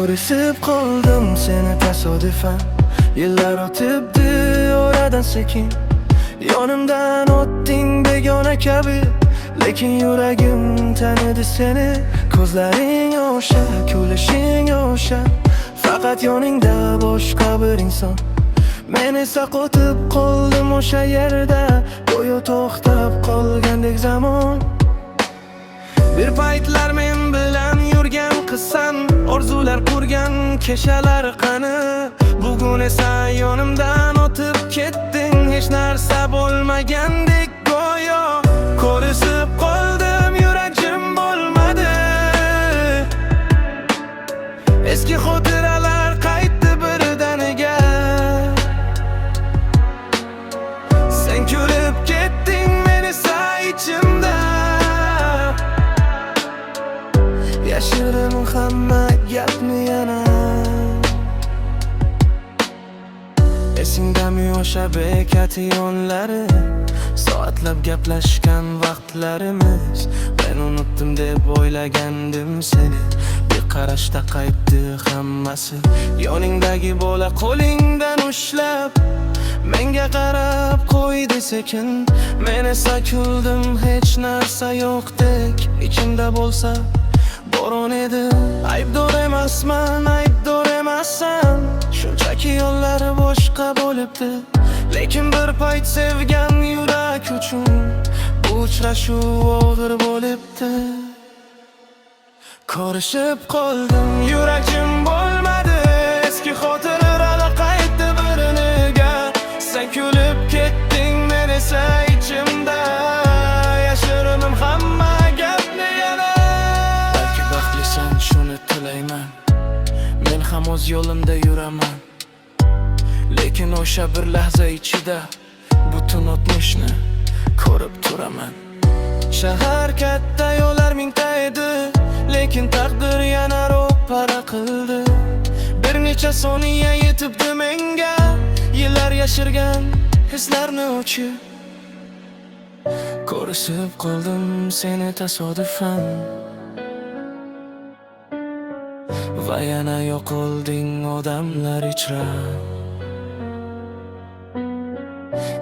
Ko'rishib qoldim seni tasodifan. Yillar o'tibdi oradan sekin. Yonimdan o'tding begona kabi, lekin yuragim tanidi seni. Ko'zlaring o'sha, kulishing o'sha, faqat yoningda boshqa bir inson. Men esa qotib qoldim o'sha yerda, go'yo to'xtab qolgandek zamon. Bir paytlar men bilan yurgan qizsan, orzular qurgan keshalar qani. Bugun esa yonimdan o'tib ketding, hech narsa bo'lmagandek go'yo. Ko'rishib qoldim, yuragim bo'lmadi. Eski xotiralar qaytdi birdaniga. Sen kulib ketding, men esa ichimda yashirim hamma gapni yana. Esingdami o'sha bekat yonlari, soatlab gaplashgan vaqtlarimiz. Men unutdim deb o'ylagandim seni, bir qarashda qaytdi hammasi. Yoningdagi bola qo'lingdan ushlab menga qarab qo'ydi sekin. Men esa kuldim, hech narsa yo'qdek ichimda bo'lsa bo'ron edi. Aybdor emasman, aybdor emassan, shunchaki yo'llar boshqa bo'libdi. Lekin bir payt sevgan yurak uchun bu uchrashuv og'ir bo'libdi. Ko'rishib qoldim, yuragim bo'lmadi. Eski xotiralar qaytdi biriniga. Sen kulib ketding, men esa ichimda yashiraman hamma gapni yana. Balki baxtlisan, shuni tilayman. Men ham o'z yo'limda yuraman, lekin o'sha bir lahza ichida butun o'tmishni ko'rib turaman. Shahar katta, yo'llar mingta edi, lekin taqdir yana ro'para qildi. Bir necha soniya yetibdi menga, yillar yashirgan hislarni o'chib. Ko'rishib qoldim seni tasodifan, va yana yo'qolding odamlar ichra.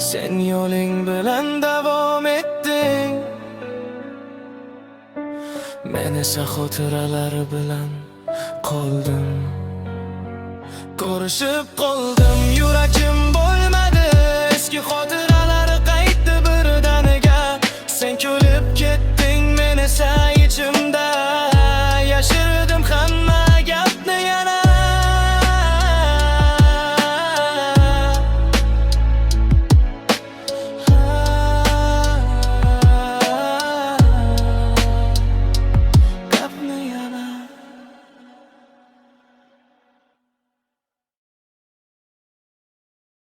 Sen yo'ling bilan davom etding, men esa xotiralar bilan qoldim. Ko'rishib qoldim, yurak